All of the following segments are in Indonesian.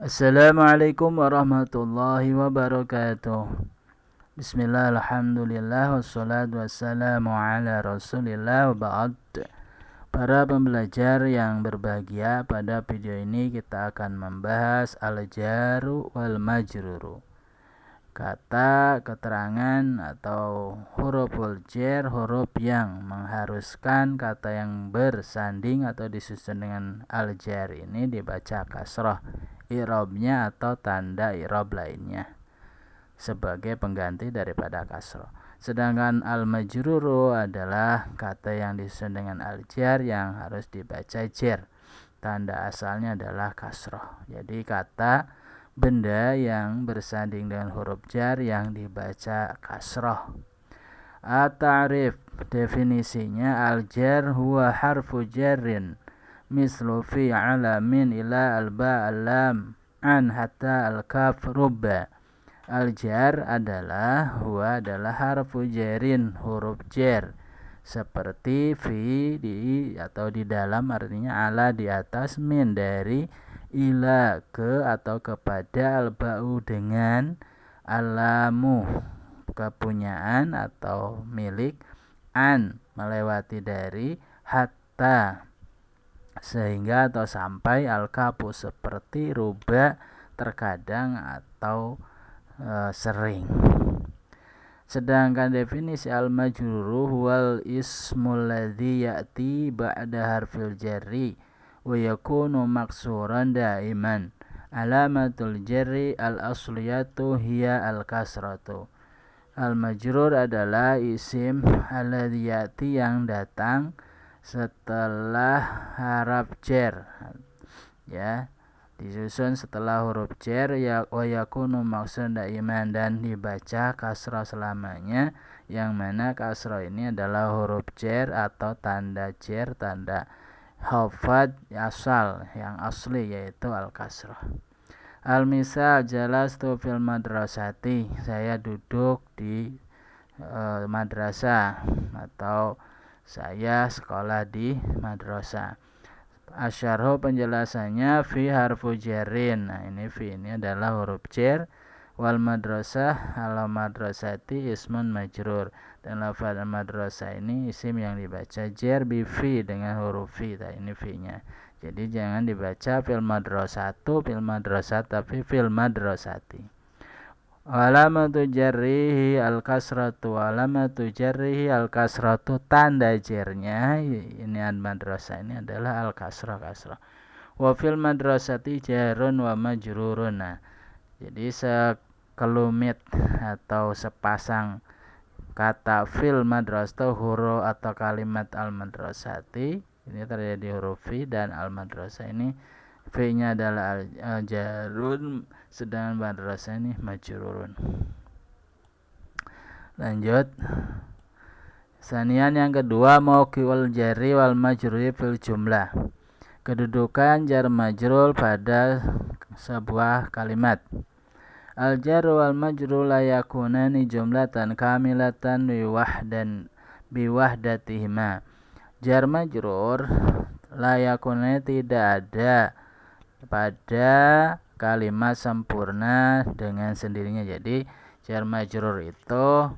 Assalamualaikum warahmatullahi wabarakatuh. Bismillah, alhamdulillah, wassalatu wassalamu ala rasulillah wa ba'd. Para pembelajar yang berbahagia, pada video ini kita akan membahas al-jaru wal majruru. Kata keterangan atau huruful jar, huruf yang mengharuskan kata yang bersanding atau disusun dengan al-jar ini dibaca kasrah i'rabnya atau tanda i'rab lainnya sebagai pengganti daripada kasrah. Sedangkan al-majruru adalah kata yang disusun dengan al-jar yang harus dibaca jar. Tanda asalnya adalah kasrah. Jadi kata benda yang bersanding dengan huruf jar yang dibaca kasrah. At-ta'rif, definisinya al-jar huwa harfu jarrin mislu fi alamin ila alba alam an hatta al-kaf rubba. Al-jar adalah harfu jarin, huruf jar, seperti fi di atau di dalam, artinya ala di atas, min dari, ila ke atau kepada, al-ba'u dengan, alamu kepunyaan atau milik, an melewati dari, hatta sehingga atau sampai, al-kapu seperti, ruba terkadang atau sering. Sedangkan definisi al-majruru huwal ismul ladzi ya'ti ba'da harfil jarri wa yakunu maksuran daiman. Alamatul jarri al-asliyatu hiya al-kasratu. Al-majrur adalah isim alladzi ya'ti yang datang setelah haraf jar, ya, disusun setelah huruf jar, ya wa yakunu maksuran daiman, dan dibaca kasrah selamanya, yang mana kasrah ini adalah huruf jar atau tanda jar, tanda khafad asal yang asli, yaitu al-kasrah. Al-misal, jalastu fil madrasati, saya duduk di madrasah, atau saya sekolah di madrasah. Asyarhu, penjelasannya, fi harfu jarin. Nah, ini fi ini adalah huruf jar, wal madrasah ala madrasati ismun majrur, dan lafaz madrasah ini isim yang dibaca jar bi fi dengan huruf fi. Nah, ini fi-nya. Jadi jangan dibaca fil madrasatu, fil madrasat, tapi fil madrasati. Alamatu jarrihi al-kasratu, alamatu jarrihi al-kasratu, tanda jarnya ini madrasah ini adalah al-kasrah, kasrah. Wa fil madrasati jarun wa majrurun. Nah, jadi sekelumit atau sepasang kata fil madrasah, huruf atau kalimat al-madrasati ini terjadi huruf fi, dan al-madrasah ini fi-nya adalah jarun, sedangkan madrasah ini majrurun. Lanjut. Sanian yang kedua, mauqi'ul jarri wal majruri fil jumlah, kedudukan jar majrur pada sebuah kalimat. Al jar wal majrur la yakunani jumlatan kamilatan biwahdatihima. Jar majrur la yakunani tidak ada pada kalimat sempurna dengan sendirinya. Jadi jar majrur itu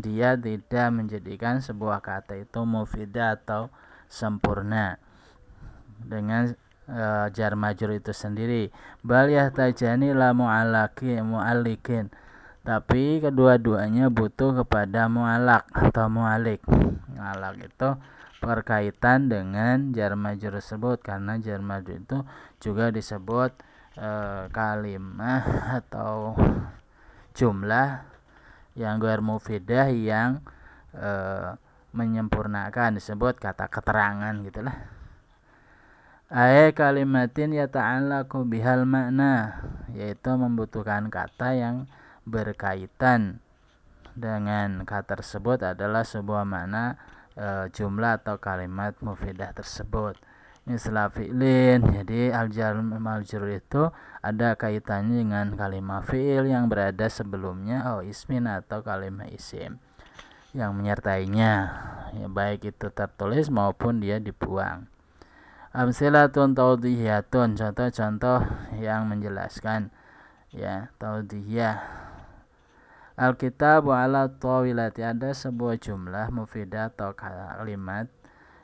dia tidak menjadikan sebuah kata itu mufidah atau sempurna dengan jar majrur itu sendiri. Bal yahtajani la mu'allikin, tapi kedua-duanya butuh kepada mu'allaq atau mu'allik. Mu'allaq itu berkaitan dengan jar majrur tersebut, karena jar majrur itu juga disebut kalimah atau jumlah yang ghair mufidah, yang menyempurnakan, disebut kata keterangan gitulah. Kalimatin yata'allaqu bihal makna, yaitu membutuhkan kata yang berkaitan dengan kata tersebut adalah sebuah makna jumlah atau kalimat mufidah tersebut. Misal fi'lin, jadi al-jar majrur itu ada kaitannya dengan kalimat fi'il yang berada sebelumnya, ismin atau kalimat isim yang menyertainya, ya, baik itu tertulis maupun dia dibuang. Amsilatun taudhiyatun, contoh-contoh yang menjelaskan, ya, taudhiyah. Alkitabu ala tawilati, ada sebuah jumlah mufidah atau kalimat.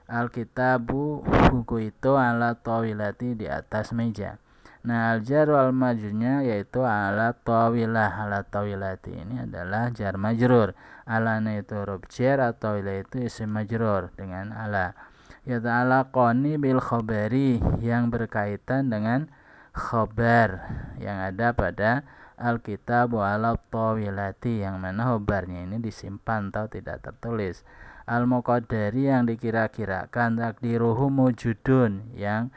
Alkitabu, buku itu, ala tawilati, di atas meja. Nah, al-jar wal majrurnya yaitu ala tawilah, ala tawilati ini adalah jar majrur. Alana itu huruf jar, atau tawilah itu isim majrur dengan ala. Yata'alaqani bil khabari, yang berkaitan dengan khabar yang ada pada Alkitab ala tawilati, yang mana khobarnya ini disimpan atau tidak tertulis. Al-muqaddari, yang dikira-kirakan. Takdiruhu mujudun, yang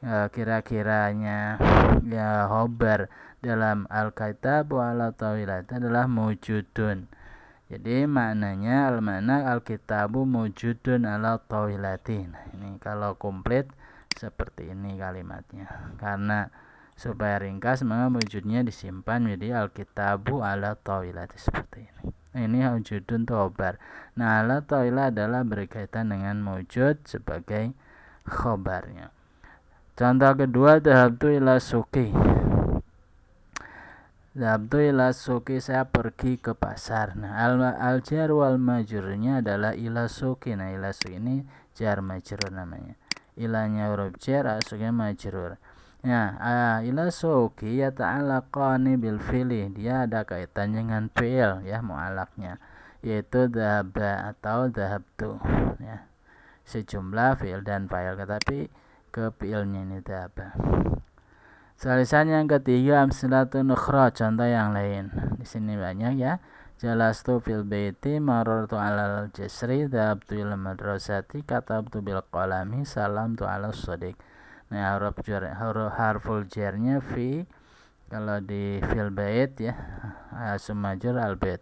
kira-kiranya ya khobar dalam Alkitab ala tawilati adalah mujudun. Jadi maknanya al-mana al-kitabu mujudun ala tawilati. Nah, ini kalau komplit seperti ini kalimatnya. Karena supaya ringkas maka wujudnya disimpan menjadi al-kitabu ala tawilati seperti ini. Ini wujudun khobar. Nah, ala tawilah adalah berkaitan dengan wujud sebagai khobarnya. Contoh kedua, dhahabtu ila suqi. Dhahabtu ila suqi, saya pergi ke pasar. Nah, al-jar wal majrurnya adalah ila suqi. Nah, ila suqi ini jar majrur namanya. Ilanya huruf jar, suqi majrur. Ya, ila suqi yata'alaqani bil fi'li, dia ada kaitan dengan fi'il, ya, mu'alaqnya, yaitu dhahaba atau dhahabtu, ya. Sejumlah fi'il dan fa'il, tetapi ke fi'ilnya ini dhahaba. Salisan yang ketiga, amsilatun ukhra, contoh yang lain. Di sini banyak, ya. Jalastu fil baiti, marartu alal jasri, dhahabtu ila madrasati, katabtu bil qalami, salamtu ala shadiq. Nah, harful jarnya fi, kalau di fil bait, ya, sumajur al bait.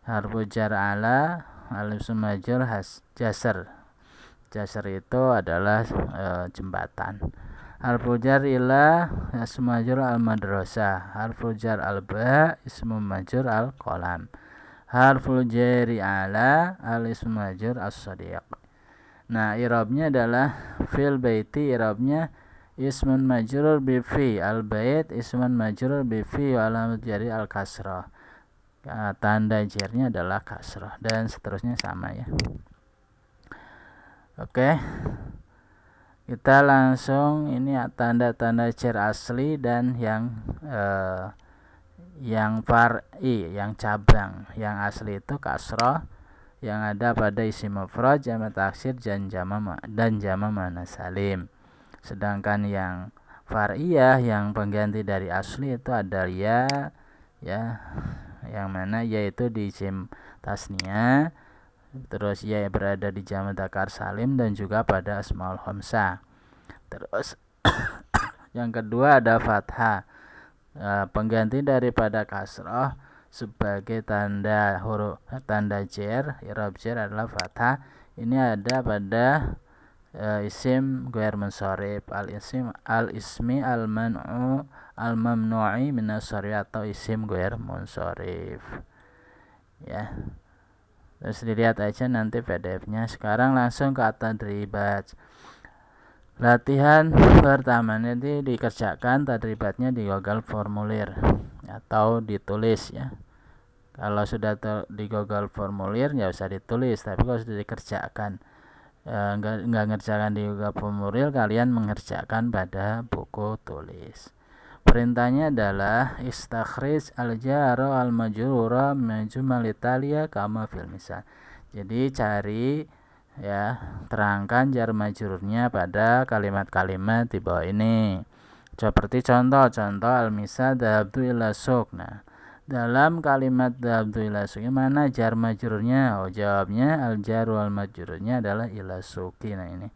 Harful jar ala, alif sumajur jasr. Jasr itu adalah jembatan. Harful jar ila, ismu majrur al madrasah. Harful jar al ba, ismu majrur al qalam. Harful jari ala, al ismu majrur as sadiq. Nah, i'rabnya adalah fil baiti, i'rabnya ismun majrur bi fi, al bait ismun majrur bi fi, wa alamat jari al kasrah. Tanda jarnya adalah kasrah, dan seterusnya sama, ya. Oke. Kita langsung ini tanda-tanda jar asli dan yang far'i, yang cabang. Yang asli itu kasrah yang ada pada isim mufrad, jamak taksir, dan jamak muannats salim. Sedangkan yang far'iyah, yang pengganti dari asli, itu ada ya, yang mana yaitu di isim tasniyah, terus ya berada di jamak dzakar salim, dan juga pada asmaul khamsah. Terus yang kedua ada fathah, pengganti daripada kasrah sebagai tanda jar, i'rab jar adalah fathah. Ini ada pada isim ghair munsharif, al-ismi al-man'u al-mamnu'i min as-sarf, atau isim ghair munsharif, ya. Terus dilihat aja nanti PDF-nya. Sekarang langsung ke tadribat. Latihan pertama nanti dikerjakan tadribatnya di Google Formulir atau ditulis, ya. Kalau sudah di Google Formulir nggak usah ditulis, tapi kalau sudah dikerjakan, nggak ngerjakan di Google Formulir, kalian mengerjakan pada buku tulis. Perintahnya adalah istakhrij al-jara al-majrura min jumal Italia kama fil misal. Jadi cari, ya, terangkan jar majrurnya pada kalimat-kalimat di bawah ini. Seperti contoh al-misal dhahabtu ila suq. Nah, dalam kalimat dhahabtu ila suq mana jar majrurnya? Jawabnya al-jar wal majrurnya adalah ila suqi. Nah, ini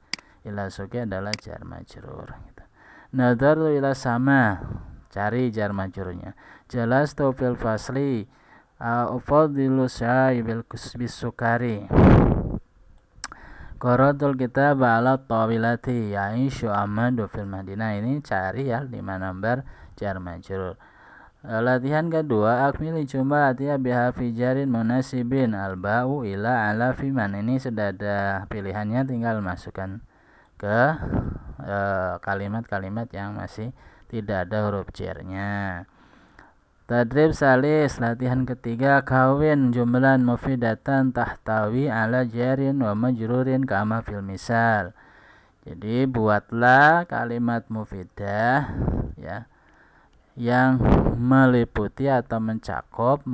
ila suqi adalah jar majrur, gitu. Nadharu ila sama, cari jar majrurnya. Jalastu fil fasli, ufadilu syai bil sukari. Qaratul kitab ala tawilati, ya'ishu amadu fil madinah. Ini cari, ya, 5 nomor jar majrur. Latihan kedua, akmili jumlatiha biha fi jarin munasibin, al-ba'u ila ala fi man. Ini sudah ada pilihannya, tinggal masukkan ke kalimat-kalimat yang masih tidak ada huruf jernya. Tadrib salis, latihan ketiga, kawin jumlan mufidatan tahtawi ala jarin wa majrurin kama fil misal. Jadi buatlah kalimat mufidah ya yang meliputi atau mencakup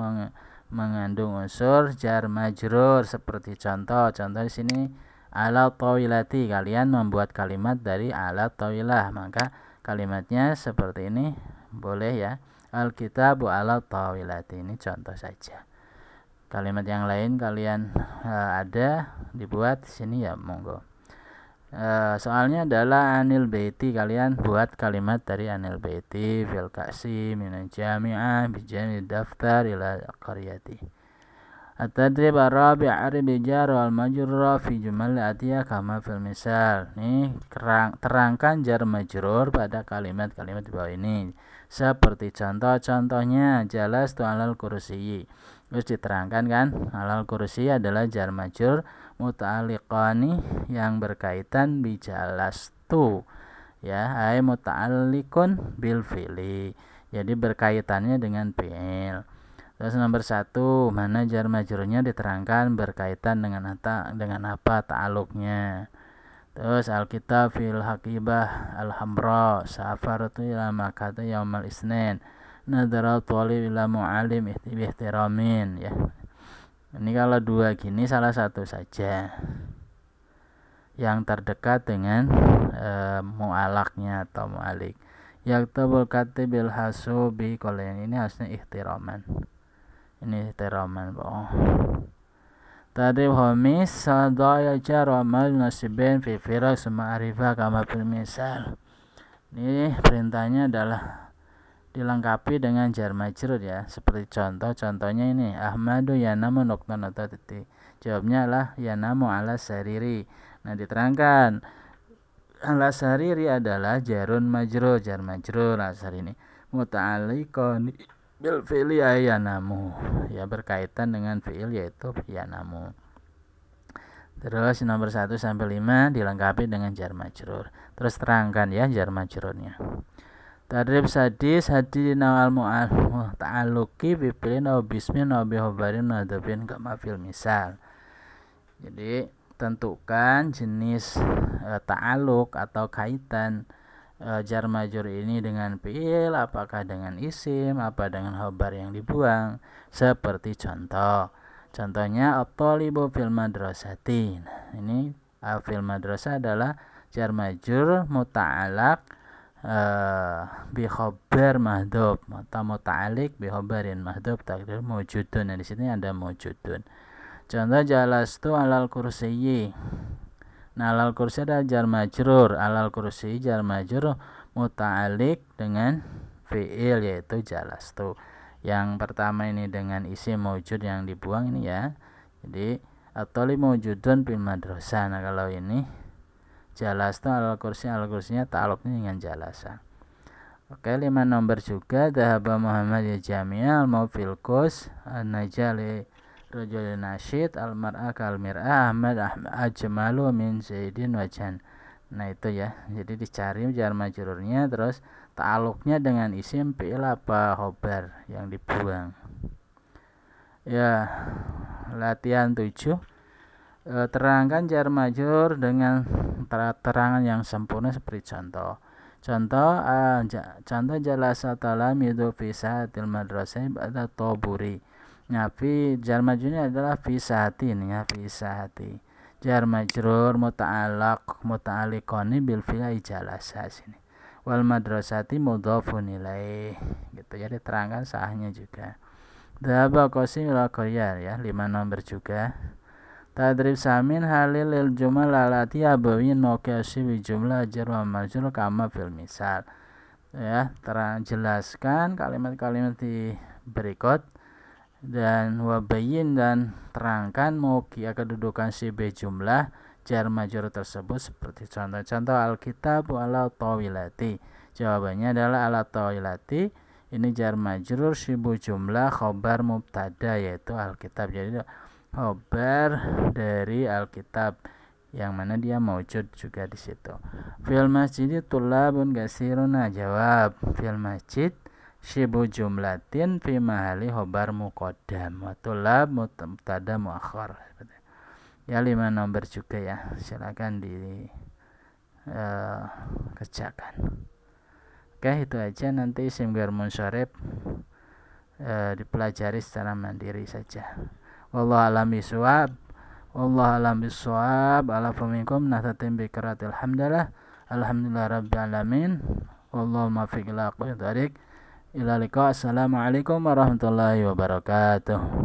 mengandung unsur jar majrur seperti contoh di sini ala tawilati, kalian membuat kalimat dari ala tawilah, maka kalimatnya seperti ini boleh ya, alkitabu ala tawilati, ini contoh saja. Kalimat yang lain kalian ada dibuat di sini ya monggo. Soalnya adalah anil baiti, kalian buat kalimat dari anil baiti fil kasi minal jami'ah bijami daftar ila qaryati. At-tadrib ar-rabi' arib jar wal majrur fi jumal atiyah kama fil misal. Nih terangkan jar majrur pada kalimat-kalimat di bawah ini. Seperti contoh-contohnya jalas tu alal kursi. Terus diterangkan kan, alal kursi adalah jar majrur muta'alliqani yang berkaitan bi jalastu ya, ay muta'alliqun bil fi'li, jadi berkaitannya dengan fi'il. Terus nomor 1, mana jar majrurnya diterangkan berkaitan dengan apa ta'alluqnya. Terus alkitab fil haqibah alhamra safaratu ila makkah yaumal isnin nadara talib ila mu'alim ihtiramin ya. Ini kalau dua gini salah satu saja yang terdekat dengan mu'alaknya atau mu'alik. Yaktabul katibil hasubi, kalau yang ini harusnya ihtiraman. Ini ihtiraman. Tadrib homis sadaya jar wa mal nasibin fi firak sema'arifah kama fil misal. Ini perintahnya adalah dilengkapi dengan jar majrur ya, seperti contohnya ini Ahmadu yanamu nokta titik, jawabnya adalah yanamu ala sariri. Nah diterangkan ala sariri adalah jarun majrur, jar majrur asar ini muta'alliqan bil fi'li yanamu ya, berkaitan dengan fi'il yaitu yanamu. Terus nomor 1 sampai 5 dilengkapi dengan jar majrur. Terus terangkan ya jar majrurnya. Tadrib sadis hadina al ta'alluqi bi fi'lin aw bismin aw bi khabarin nadabin kama fil misal. Jadi tentukan jenis ta'alluq atau kaitan jar majrur ini dengan fi'il, apakah dengan isim, apa dengan khabar yang dibuang. Seperti contohnya at-talibu fil madrasati. Nah, ini fil madrasah adalah jar majrur muta'allaq bi khabar mahdhuf atau muta'alliq bi khabarin mahdhuf takdir mawjudun. Nah, di sini ada mawjudun. Contoh jalastu alal kursiyyi. Nah, alal kursi adalah jar majrur, alal kursi jar majrur muta'alliq dengan fi'il yaitu jalastu. Yang pertama ini dengan isim mawjud yang dibuang ini ya. Jadi at-talib mawjudun fil madrasah. Nah, kalau ini jalastu alal kursinya ta'alluqnya dengan jalasa. Oke, 5 nomor juga dhahaba Muhammad ya jami'a al-mawfil qus an-najali rajul nasyid al-mar'a kal mir'ah Ahmad ajmalu min zaidin wajan. Nah itu ya, jadi dicari jar majrurnya, terus ta'alluqnya dengan isim fi'il apa khabar yang dibuang ya. Latihan 7, terangkan jar majrur dengan terangan yang sempurna seperti contoh jalasa talamidu fi sa'atil madrasah ba'da taburi. Nah, fi jar majrurnya adalah fi sa'ati ini ya, fi sa'ati. Jar majrur muta'alliqani bil fi'li jalasa sini. Wal madrasati mudhafun ilaih. Gitu ya, diterangkan sahnya juga. Dhaba qasim ila qaryah ya, 5 nomor juga. Tadrib samin halil lil jumal alati abawin mauqi'asi bi jumlah jar wa majrur kama fil misal. Ya, jelaskan kalimat-kalimat di berikut dan wabayin dan terangkan mauqi'a kedudukan si bi jumlah jar majrur tersebut seperti contoh alkitab ala tawilati. Jawabannya adalah ala tawilati. Ini jar majrur sibu jumlah khabar mubtada yaitu alkitab. Jadi khabar dari alkitab yang mana dia maujud juga di situ. Fil masjid tulabun kasiruna jawab. Fil masjid syibu jumlatin fi mahali khobar muqaddam wa tulab mubtada muakhar. Ya 5 nomor juga ya, silakan di kerjakan. Oke, itu aja. Nanti isim ghair munsharif dipelajari secara mandiri saja. Wallahu a'lam bishawab. Wallahu a'lam bishawab. Ala faminkum nahtatim bi qiraatil hamdalah. Alhamdulillah rabbil alamin. Wallahu muwaffiq ila aqwamit thoriq. Ila liqa. Assalamualaikum warahmatullahi wabarakatuh.